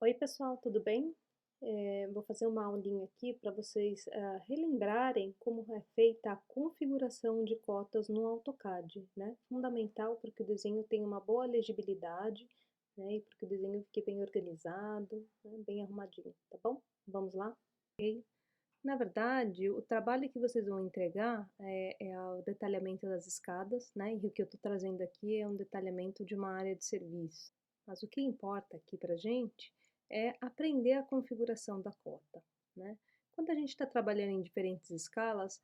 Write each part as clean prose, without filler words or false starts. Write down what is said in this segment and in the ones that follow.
Oi, pessoal, tudo bem? Vou fazer uma aulinha aqui para vocês relembrarem como é feita a configuração de cotas no AutoCAD, né? Fundamental para que o desenho tenha uma boa legibilidade, né? E para que o desenho fique bem organizado, né? Bem arrumadinho, tá bom? Vamos lá? Na verdade, o trabalho que vocês vão entregar é o detalhamento das escadas, né? E o que eu estou trazendo aqui é um detalhamento de uma área de serviço. Mas o que importa aqui para a gente é aprender a configuração da cota, né? Quando a gente está trabalhando em diferentes escalas,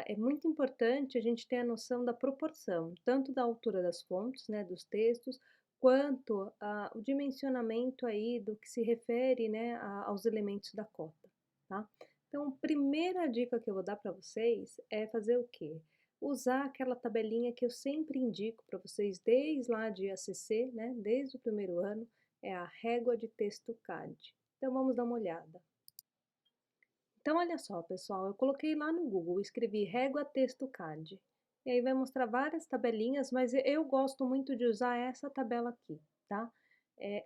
é muito importante a gente ter a noção da proporção, tanto da altura das fontes, né, dos textos, quanto o dimensionamento aí do que se refere, né, aos elementos da cota, tá? Então, a primeira dica que eu vou dar para vocês é fazer o quê? Usar aquela tabelinha que eu sempre indico para vocês desde lá de ACC, né? Desde o primeiro ano, é a régua de texto CAD. Então, vamos dar uma olhada. Então, olha só, pessoal, eu coloquei lá no Google, escrevi régua texto CAD. E aí vai mostrar várias tabelinhas, mas eu gosto muito de usar essa tabela aqui, tá?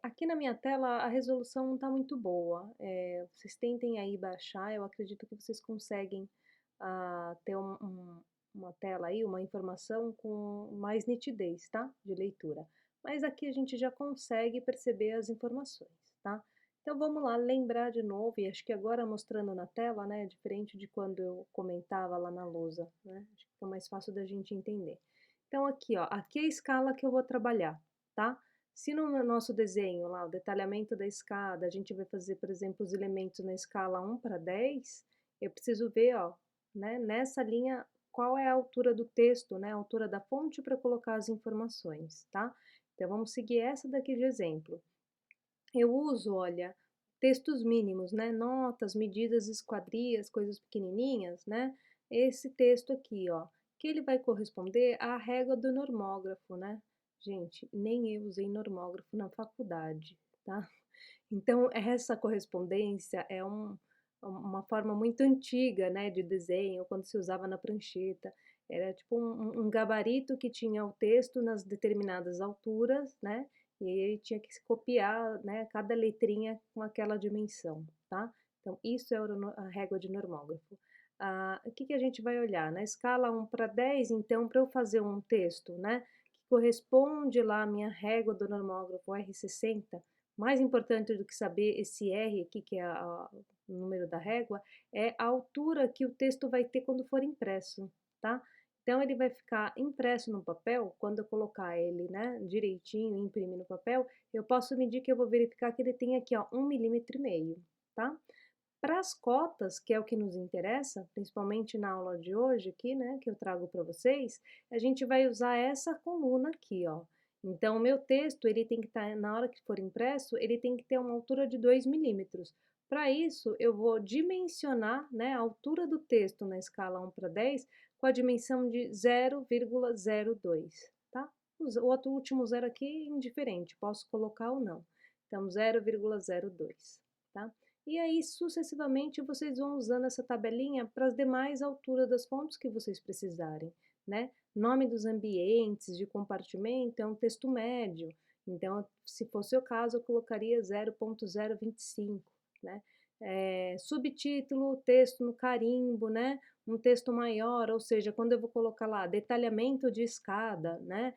Aqui na minha tela a resolução não está muito boa. Vocês tentem aí baixar, eu acredito que vocês conseguem ter uma tela aí, uma informação com mais nitidez, tá? De leitura. Mas aqui a gente já consegue perceber as informações, tá? Então vamos lá, lembrar de novo, e acho que agora mostrando na tela, né, diferente de quando eu comentava lá na lousa, né, acho que fica mais fácil da gente entender. Então aqui, ó, aqui é a escala que eu vou trabalhar, tá? Se no nosso desenho lá, o detalhamento da escada, a gente vai fazer, por exemplo, os elementos na escala 1:10, eu preciso ver, ó, né, nessa linha, qual é a altura do texto, né, a altura da fonte para colocar as informações, tá? Então vamos seguir essa daqui de exemplo. Eu uso, olha, textos mínimos, né, notas, medidas, esquadrias, coisas pequenininhas, né, esse texto aqui, ó, que ele vai corresponder à régua do normógrafo, né. Gente, nem eu usei normógrafo na faculdade, tá. Então essa correspondência é uma forma muito antiga, né, de desenho, quando se usava na prancheta, era tipo um gabarito que tinha o texto nas determinadas alturas, né, e aí ele tinha que se copiar, né, cada letrinha com aquela dimensão, tá? Então isso é a régua de normógrafo. O que que a gente vai olhar? Na escala 1:10, então, para eu fazer um texto, né, que corresponde lá à minha régua do normógrafo R60, mais importante do que saber esse R aqui, que é o número da régua, é a altura que o texto vai ter quando for impresso, tá? Então ele vai ficar impresso no papel, quando eu colocar ele, né, direitinho e imprimir no papel, eu posso medir que eu vou verificar que ele tem aqui, ó, 1,5 mm, tá? Para as cotas, que é o que nos interessa, principalmente na aula de hoje aqui, né, que eu trago para vocês, a gente vai usar essa coluna aqui, ó. Então, o meu texto, ele tem que estar, na hora que for impresso, ele tem que ter uma altura de 2 mm. Para isso, eu vou dimensionar, né, a altura do texto na escala 1:10 com a dimensão de 0,02, tá? O outro último zero aqui é indiferente, posso colocar ou não. Então, 0,02, tá? E aí, sucessivamente, vocês vão usando essa tabelinha para as demais alturas das fontes que vocês precisarem, né? Nome dos ambientes, de compartimento, é um texto médio. Então, se fosse o caso, eu colocaria 0,025, né? Subtítulo, texto no carimbo, né? Um texto maior, ou seja, quando eu vou colocar lá detalhamento de escada, né?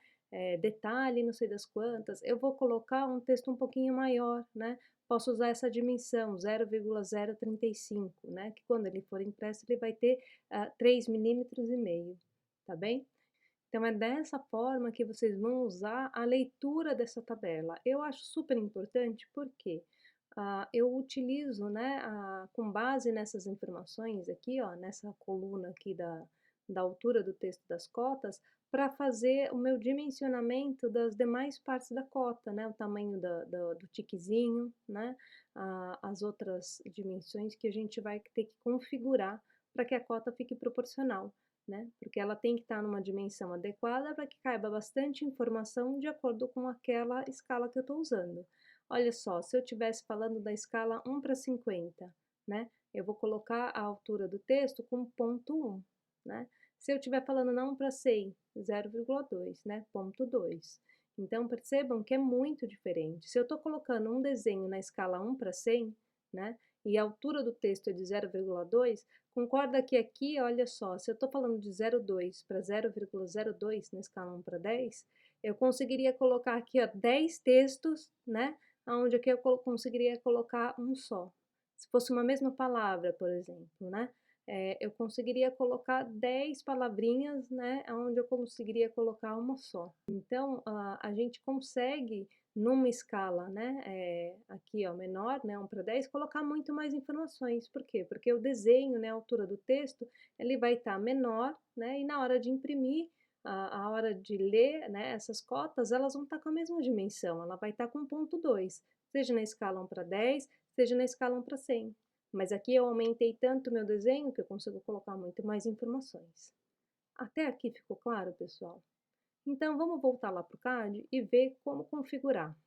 Detalhe não sei das quantas, eu vou colocar um texto um pouquinho maior, né? Posso usar essa dimensão 0,035, né, que quando ele for impresso ele vai ter 3,5 mm, tá bem? Então é dessa forma que vocês vão usar a leitura dessa tabela. Eu acho super importante porque eu utilizo, né, com base nessas informações aqui, ó, nessa coluna aqui da altura do texto das cotas, para fazer o meu dimensionamento das demais partes da cota, né, o tamanho do tiquezinho, né, as outras dimensões que a gente vai ter que configurar para que a cota fique proporcional, né, porque ela tem que estar numa dimensão adequada para que caiba bastante informação de acordo com aquela escala que eu estou usando. Olha só, se eu estivesse falando da escala 1:50, né, eu vou colocar a altura do texto com ponto 1, né. Se eu estiver falando não para 100, 0,2, né, ponto 2. Então, percebam que é muito diferente. Se eu estou colocando um desenho na escala 1/100, né, e a altura do texto é de 0,2, concorda que aqui, olha só, se eu estou falando de 0,2 para 0,02 na escala 1/10, eu conseguiria colocar aqui, ó, 10 textos, né, aonde aqui eu conseguiria colocar um só. Se fosse uma mesma palavra, por exemplo, né, eu conseguiria colocar 10 palavrinhas, né, aonde eu conseguiria colocar uma só. Então, a gente consegue, numa escala, né, aqui ó, menor, né, 1/10, colocar muito mais informações. Por quê? Porque o desenho, né, a altura do texto, ele vai estar menor, né, e na hora de imprimir, a hora de ler, né, essas cotas, elas vão estar com a mesma dimensão, ela vai estar com 0,2, seja na escala 1/10, seja na escala 1/100. Mas aqui eu aumentei tanto o meu desenho que eu consigo colocar muito mais informações. Até aqui ficou claro, pessoal? Então, vamos voltar lá para o CAD e ver como configurar.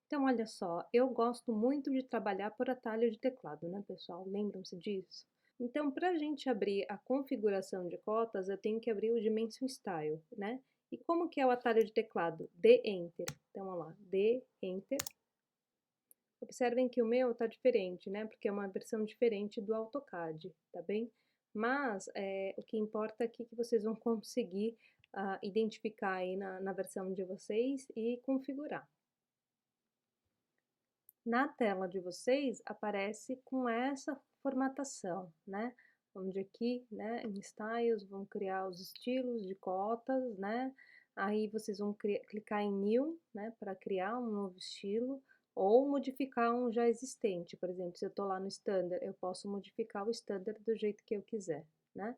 Então, olha só, eu gosto muito de trabalhar por atalho de teclado, né, pessoal? Lembram-se disso? Então, para a gente abrir a configuração de cotas, eu tenho que abrir o Dimension Style, né? E como que é o atalho de teclado? D Enter. Então, olha lá, D Enter. Observem que o meu tá diferente, né? Porque é uma versão diferente do AutoCAD, tá bem? Mas o que importa aqui é que vocês vão conseguir identificar aí na versão de vocês e configurar. Na tela de vocês aparece com essa formatação, né? Onde aqui, né, em Styles, vão criar os estilos de cotas, né? Aí vocês vão clicar em New, né, para criar um novo estilo, ou modificar um já existente. Por exemplo, se eu estou lá no Standard, eu posso modificar o Standard do jeito que eu quiser, né?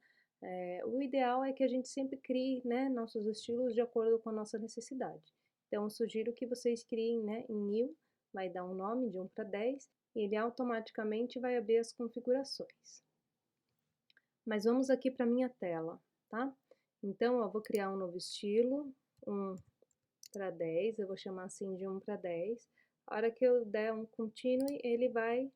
O ideal é que a gente sempre crie, né, nossos estilos de acordo com a nossa necessidade. Então, eu sugiro que vocês criem, né, em New, vai dar um nome de 1/10 e ele automaticamente vai abrir as configurações. Mas vamos aqui para minha tela, tá? Então, eu vou criar um novo estilo, 1/10, eu vou chamar assim de 1/10. A hora que eu der um continue, ele vai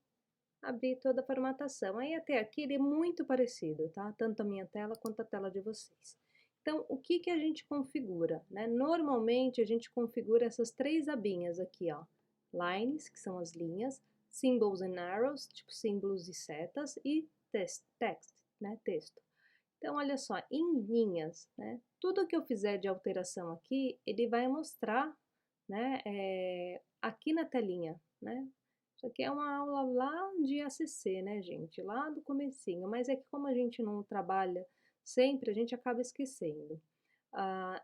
abrir toda a formatação. Aí até aqui ele é muito parecido, tá? Tanto a minha tela quanto a tela de vocês. Então, o que que a gente configura, né? Normalmente a gente configura essas três abinhas aqui, ó. Lines, que são as linhas, symbols and arrows, tipo símbolos e setas, e text, né? Texto. Então, olha só, em linhas, né? Tudo que eu fizer de alteração aqui, ele vai mostrar, né? Aqui na telinha, né? Isso aqui é uma aula lá de ACC, né, gente? Lá do comecinho, mas é que como a gente não trabalha sempre, a gente acaba esquecendo.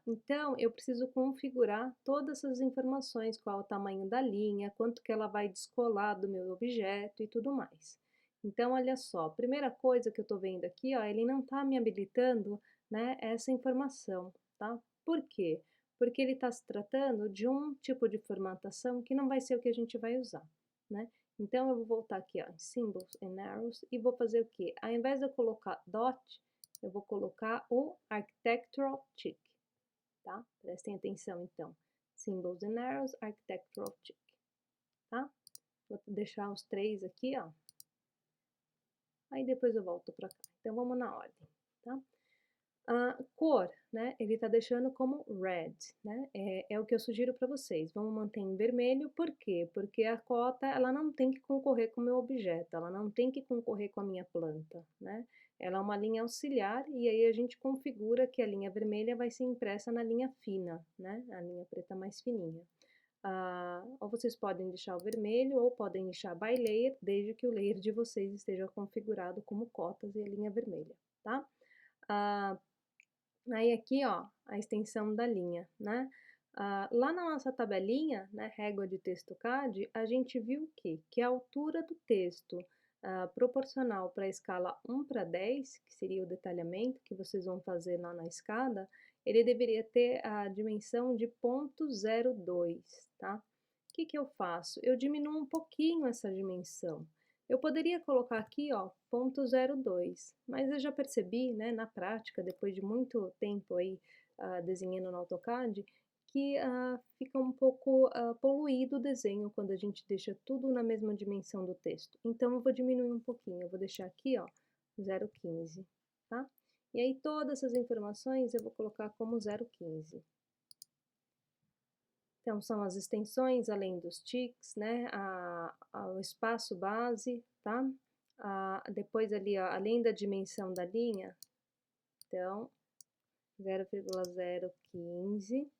Então, eu preciso configurar todas essas informações, qual é o tamanho da linha, quanto que ela vai descolar do meu objeto e tudo mais. Então, olha só, a primeira coisa que eu estou vendo aqui, ó, ele não está me habilitando, né, essa informação, tá? Por quê? Porque ele está se tratando de um tipo de formatação que não vai ser o que a gente vai usar, né? Então, eu vou voltar aqui, ó, em Symbols and Arrows, e vou fazer o quê? Ao invés de eu colocar dot, eu vou colocar o Architectural Tick, tá? Prestem atenção, então. Symbols and Arrows, Architectural Tick, tá? Vou deixar os três aqui, ó. Aí depois eu volto pra cá. Então, vamos na ordem, tá? A cor, né, ele tá deixando como red, né, é o que eu sugiro para vocês. Vamos manter em vermelho, por quê? Porque a cota, ela não tem que concorrer com o meu objeto, ela não tem que concorrer com a minha planta, né? Ela é uma linha auxiliar e aí a gente configura que a linha vermelha vai ser impressa na linha fina, né, a linha preta mais fininha. Ou vocês podem deixar o vermelho ou podem deixar by layer, desde que o layer de vocês esteja configurado como cotas e a linha vermelha, tá? Aí aqui, ó, a extensão da linha, né? Lá na nossa tabelinha, né, régua de texto CAD, a gente viu o quê? Que a altura do texto proporcional para a escala 1/10, que seria o detalhamento que vocês vão fazer lá na escada, ele deveria ter a dimensão de 0,02, tá? O que que eu faço? Eu diminuo um pouquinho essa dimensão. Eu poderia colocar aqui, ó, 0,02, mas eu já percebi, né, na prática, depois de muito tempo aí desenhando no AutoCAD, que fica um pouco poluído o desenho quando a gente deixa tudo na mesma dimensão do texto. Então, eu vou diminuir um pouquinho, eu vou deixar aqui, ó, 0,15, tá? E aí, todas essas informações eu vou colocar como 0,15, Então, são as extensões, além dos tics, né, o espaço base, tá? Depois ali, ó, além da dimensão da linha, então, 0,015,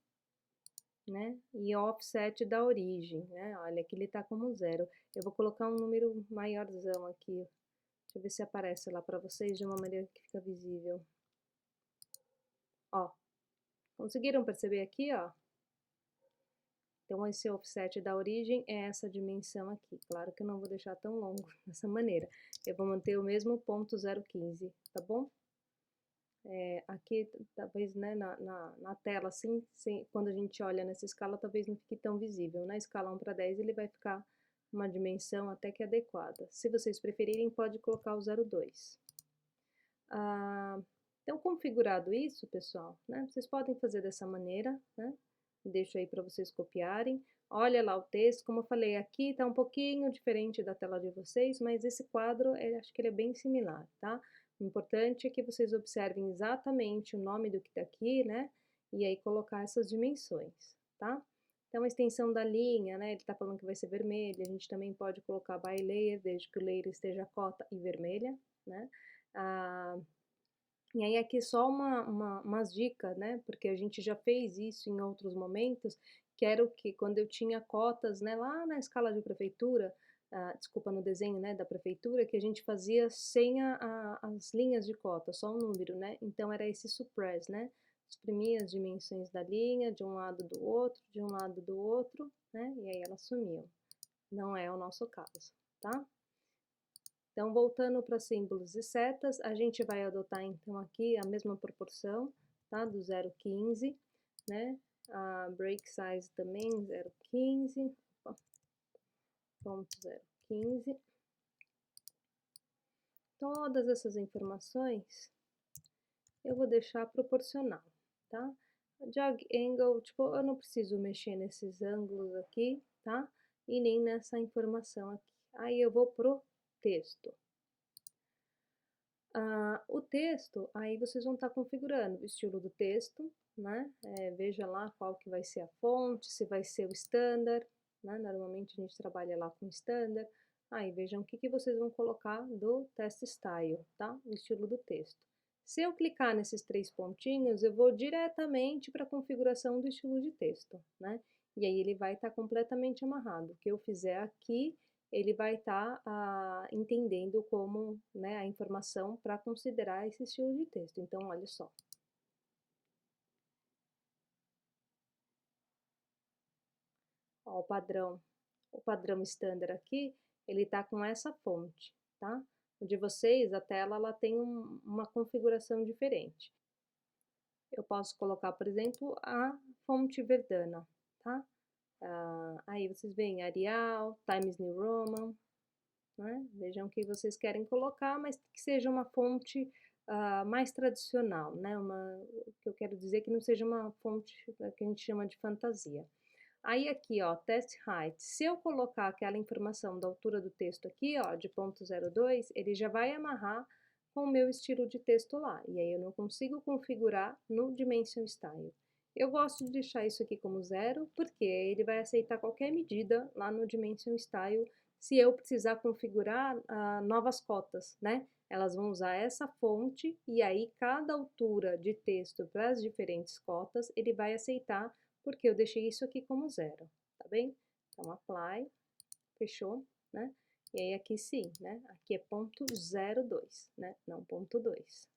né? E offset da origem, né? Olha, aqui ele tá como 0. Eu vou colocar um número maiorzão aqui. Deixa eu ver se aparece lá para vocês de uma maneira que fica visível. Ó, conseguiram perceber aqui, ó? Então, esse offset da origem é essa dimensão aqui. Claro que eu não vou deixar tão longo dessa maneira. Eu vou manter o mesmo ponto 0,15, tá bom? Aqui, talvez, né, na tela, assim, quando a gente olha nessa escala, talvez não fique tão visível. Na escala 1 para 10, ele vai ficar uma dimensão até que adequada. Se vocês preferirem, pode colocar o 0,2. Então, configurado isso, pessoal, né, vocês podem fazer dessa maneira, né? Deixo aí para vocês copiarem. Olha lá o texto, como eu falei, aqui tá um pouquinho diferente da tela de vocês, mas esse quadro, acho que ele é bem similar, tá? O importante é que vocês observem exatamente o nome do que tá aqui, né? E aí colocar essas dimensões, tá? Então, a extensão da linha, né? Ele tá falando que vai ser vermelha, a gente também pode colocar by layer, desde que o layer esteja cota e vermelha, né? E aí aqui só umas dicas, né, porque a gente já fez isso em outros momentos, que era o que quando eu tinha cotas, né, lá na escala de prefeitura, desculpa, no desenho, né, da prefeitura, que a gente fazia sem as linhas de cota, só um número, né, então era esse suppress, né, exprimia as dimensões da linha de um lado do outro, de um lado do outro, né, e aí elas sumiam. Não é o nosso caso, tá? Então, voltando para símbolos e setas, a gente vai adotar, então, aqui a mesma proporção, tá? Do 0,15, né? A break size também, 0,15, ponto 0,15. Todas essas informações eu vou deixar proporcional, tá? Jog angle, tipo, eu não preciso mexer nesses ângulos aqui, tá? E nem nessa informação aqui. Aí eu vou pro texto. O texto, aí vocês vão estar configurando o estilo do texto, né? Veja lá qual que vai ser a fonte, se vai ser o standard, né? Normalmente a gente trabalha lá com standard. Aí vejam o que vocês vão colocar do test style, tá? O estilo do texto. Se eu clicar nesses 3 pontinhos, eu vou diretamente para a configuração do estilo de texto, né? E aí ele vai estar completamente amarrado. O que eu fizer aqui ele vai estar entendendo como, né, a informação para considerar esse estilo de texto. Então, olha só. Ó, o padrão standard aqui, ele está com essa fonte, tá? O de vocês, a tela, ela tem uma configuração diferente. Eu posso colocar, por exemplo, a fonte Verdana, tá? Aí vocês veem Arial, Times New Roman, né? Vejam o que vocês querem colocar, mas que seja uma fonte mais tradicional, né? O que eu quero dizer é que não seja uma fonte que a gente chama de fantasia. Aí aqui, ó, test height, se eu colocar aquela informação da altura do texto aqui, ó, de ponto 0,2, ele já vai amarrar com o meu estilo de texto lá, e aí eu não consigo configurar no Dimension Style. Eu gosto de deixar isso aqui como 0, porque ele vai aceitar qualquer medida lá no Dimension Style, se eu precisar configurar novas cotas, né? Elas vão usar essa fonte, e aí cada altura de texto para as diferentes cotas, ele vai aceitar porque eu deixei isso aqui como 0, tá bem? Então, apply, fechou, né? E aí aqui sim, né? Aqui é ponto 0,2, né? Não ponto 2,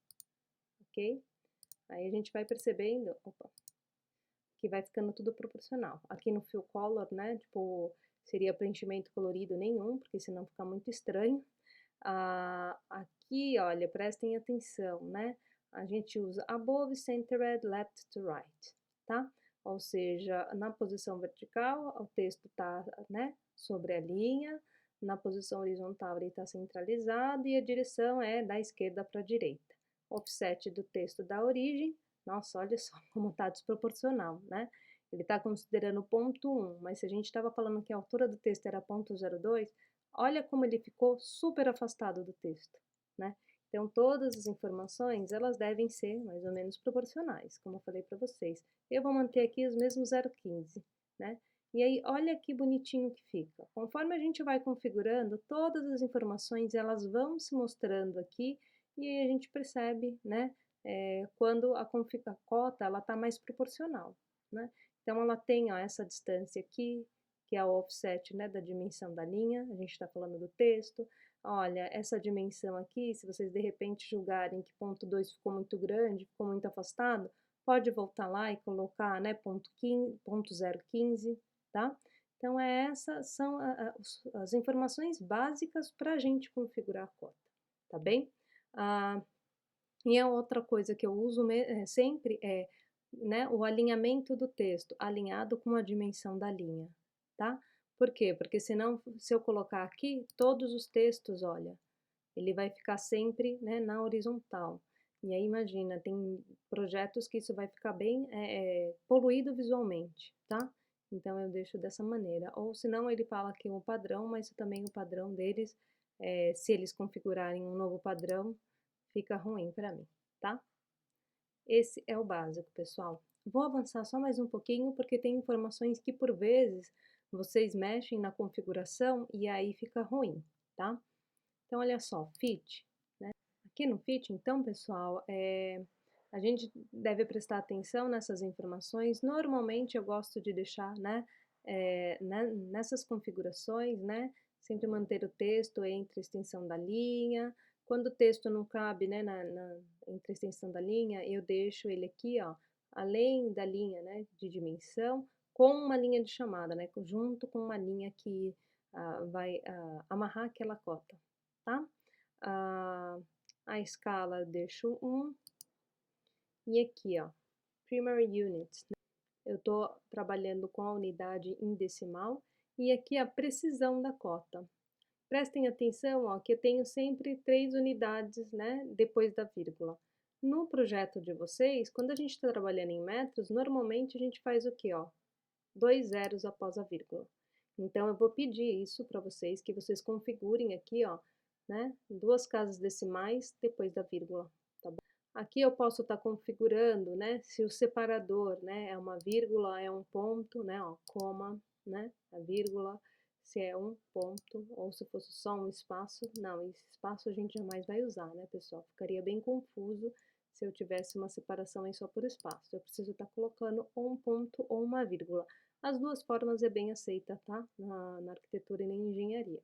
ok? Aí a gente vai percebendo, opa, que vai ficando tudo proporcional. Aqui no fill color, né? Tipo, seria preenchimento colorido nenhum, porque senão fica muito estranho. Aqui, olha, prestem atenção, né? A gente usa above, centered, left to right, tá? Ou seja, na posição vertical, o texto está, né, sobre a linha, na posição horizontal ele está centralizado e a direção é da esquerda para a direita. Offset do texto da origem, nossa, olha só como está desproporcional, né? Ele está considerando ponto 1, mas se a gente estava falando que a altura do texto era ponto 0,2, olha como ele ficou super afastado do texto, né? Então, todas as informações, elas devem ser mais ou menos proporcionais, como eu falei para vocês. Eu vou manter aqui os mesmos 0,15, né? E aí, olha que bonitinho que fica. Conforme a gente vai configurando, todas as informações elas vão se mostrando aqui e aí a gente percebe, né, quando a cota ela está mais proporcional, né? Então, ela tem ó, essa distância aqui, que é o offset, né, da dimensão da linha, a gente está falando do texto. Olha, essa dimensão aqui, se vocês de repente julgarem que ponto 2 ficou muito grande, ficou muito afastado, pode voltar lá e colocar, né, ponto 0,15, tá? Então, são as informações básicas para a gente configurar a cota, tá bem? E a outra coisa que eu uso sempre é, né, o alinhamento do texto, alinhado com a dimensão da linha, tá? Por quê? Porque senão, se eu colocar aqui, todos os textos, olha, ele vai ficar sempre, né, na horizontal. E aí, imagina, tem projetos que isso vai ficar bem poluído visualmente, tá? Então, eu deixo dessa maneira. Ou senão, ele fala aqui um padrão, mas também o padrão deles, se eles configurarem um novo padrão, fica ruim para mim, tá? Esse é o básico, pessoal. Vou avançar só mais um pouquinho, porque tem informações que, por vezes, vocês mexem na configuração e aí fica ruim, tá? Então, olha só, fit, né? Aqui no fit, então, pessoal, a gente deve prestar atenção nessas informações. Normalmente, eu gosto de deixar, nessas configurações, né? Sempre manter o texto entre a extensão da linha. Quando o texto não cabe, né, entre a extensão da linha, eu deixo ele aqui, ó, além da linha, né, de dimensão, com uma linha de chamada, né, junto com uma linha que vai amarrar aquela cota, tá? A escala eu deixo 1, e aqui, ó, primary units, né? Eu tô trabalhando com a unidade em decimal, e aqui a precisão da cota. Prestem atenção, ó, que eu tenho sempre 3 unidades, né, depois da vírgula. No projeto de vocês, quando a gente está trabalhando em metros, normalmente a gente faz o quê, ó? 2 zeros após a vírgula. Então, eu vou pedir isso para vocês, que vocês configurem aqui, ó, né, 2 casas decimais depois da vírgula, tá bom? Aqui eu posso estar configurando, né, se o separador, né, é uma vírgula, é um ponto, né, ó, coma, né, a vírgula, se é um ponto, ou se fosse só um espaço. Não, esse espaço a gente jamais vai usar, né, pessoal? Ficaria bem confuso se eu tivesse uma separação aí só por espaço. Eu preciso estar colocando um ponto ou uma vírgula. As duas formas é bem aceita, tá? Na arquitetura e na engenharia.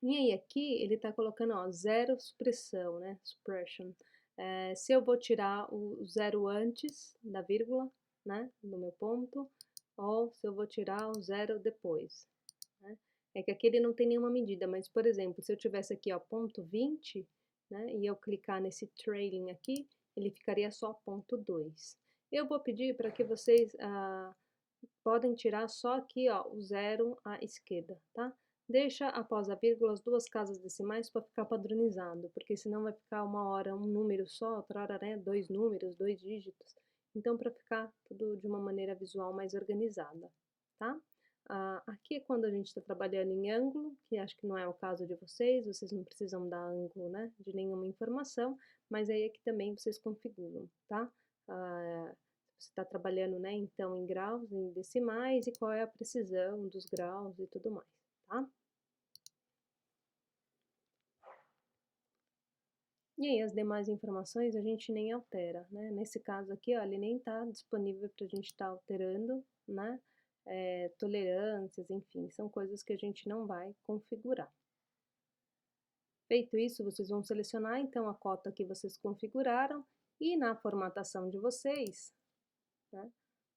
E aí aqui ele está colocando, ó, zero supressão, né? Suppression. Se eu vou tirar o zero antes da vírgula, né? No meu ponto, ou se eu vou tirar o zero depois, né? É que aqui ele não tem nenhuma medida, mas, por exemplo, se eu tivesse aqui, ó, ponto 20, né? E eu clicar nesse trailing aqui, ele ficaria só ponto 2. Eu vou pedir para que vocês podem tirar só aqui, ó, o zero à esquerda, tá? Deixa após a vírgula as 2 casas decimais para ficar padronizado, porque senão vai ficar uma hora um número só, outra hora, né, 2 números, 2 dígitos. Então, para ficar tudo de uma maneira visual mais organizada, tá? Aqui é quando a gente está trabalhando em ângulo, que acho que não é o caso de vocês não precisam dar ângulo, né, de nenhuma informação, mas aí aqui também vocês configuram, tá? Você está trabalhando, né, então, em graus, em decimais, e qual é a precisão dos graus e tudo mais, tá? E aí, as demais informações a gente nem altera, né? Nesse caso aqui, ó, ele nem está disponível para a gente estar alterando, né? Tolerâncias, enfim, são coisas que a gente não vai configurar. Feito isso, vocês vão selecionar, então, a cota que vocês configuraram e na formatação de vocês, né?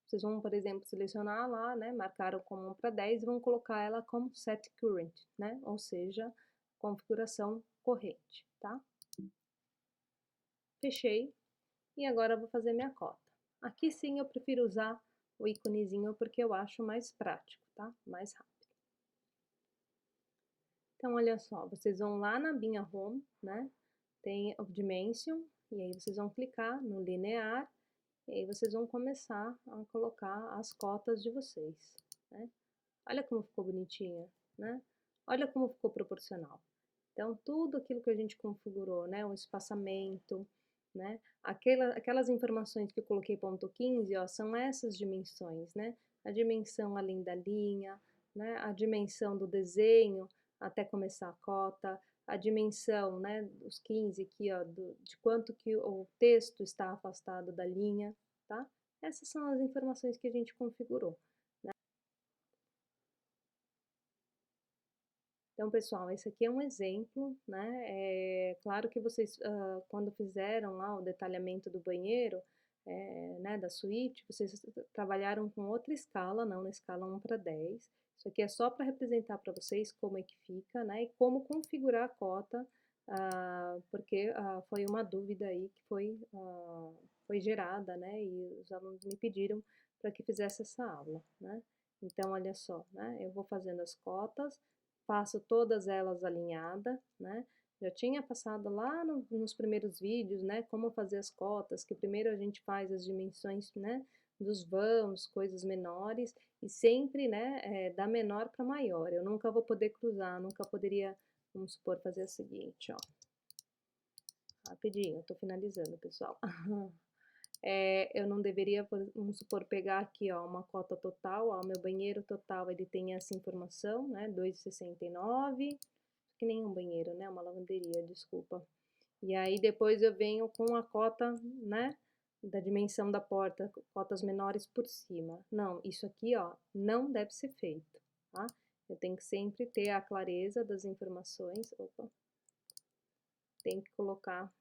Vocês vão, por exemplo, selecionar lá, né, marcaram como 1 para 10 e vão colocar ela como set current, né, ou seja, configuração corrente, tá? Fechei e agora eu vou fazer minha cota. Aqui sim eu prefiro usar o íconezinho porque eu acho mais prático, tá? Mais rápido. Então, olha só, vocês vão lá na abinha Home, né, tem o Dimension, e aí vocês vão clicar no linear, e aí vocês vão começar a colocar as cotas de vocês, né? Olha como ficou bonitinha, né? Olha como ficou proporcional. Então, tudo aquilo que a gente configurou, né? O espaçamento, né? Aquelas informações que eu coloquei ponto 15, ó, são essas dimensões, né? A dimensão além da linha, né? A dimensão do desenho até começar a cota, a dimensão, né, os 15 aqui, ó, de quanto que o texto está afastado da linha, tá? Essas são as informações que a gente configurou. Então, pessoal, esse aqui é um exemplo, né? É claro que vocês, quando fizeram lá o detalhamento do banheiro, né, da suíte, vocês trabalharam com outra escala, não na escala 1:10. Isso aqui é só para representar para vocês como é que fica, né? E como configurar a cota, porque foi uma dúvida aí que foi gerada, né? E os alunos me pediram para que fizesse essa aula, né? Então, olha só, né? Eu vou fazendo as cotas, faço todas elas alinhadas, né? Já tinha passado lá nos primeiros vídeos, né? Como fazer as cotas, que primeiro a gente faz as dimensões, né? Dos vãos, coisas menores, e sempre, né? Da menor para maior. Eu nunca vou poder cruzar, nunca poderia, vamos supor, fazer o seguinte, ó. Rapidinho, eu tô finalizando, pessoal. Eu não deveria, vamos supor, pegar aqui, ó, uma cota total, ó, meu banheiro total, ele tem essa informação, né, 2,69, que nem um banheiro, né, uma lavanderia, desculpa. E aí depois eu venho com a cota, né, da dimensão da porta, cotas menores por cima. Não, isso aqui, ó, não deve ser feito, tá? Eu tenho que sempre ter a clareza das informações, opa, tem que colocar,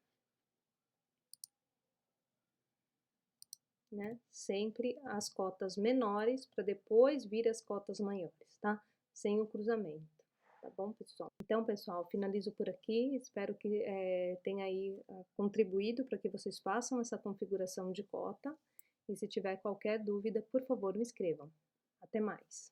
né? Sempre as cotas menores para depois vir as cotas maiores, tá? Sem o cruzamento, tá bom, pessoal? Então, pessoal, finalizo por aqui. Espero que tenha aí contribuído para que vocês façam essa configuração de cota. E se tiver qualquer dúvida, por favor, me escrevam. Até mais!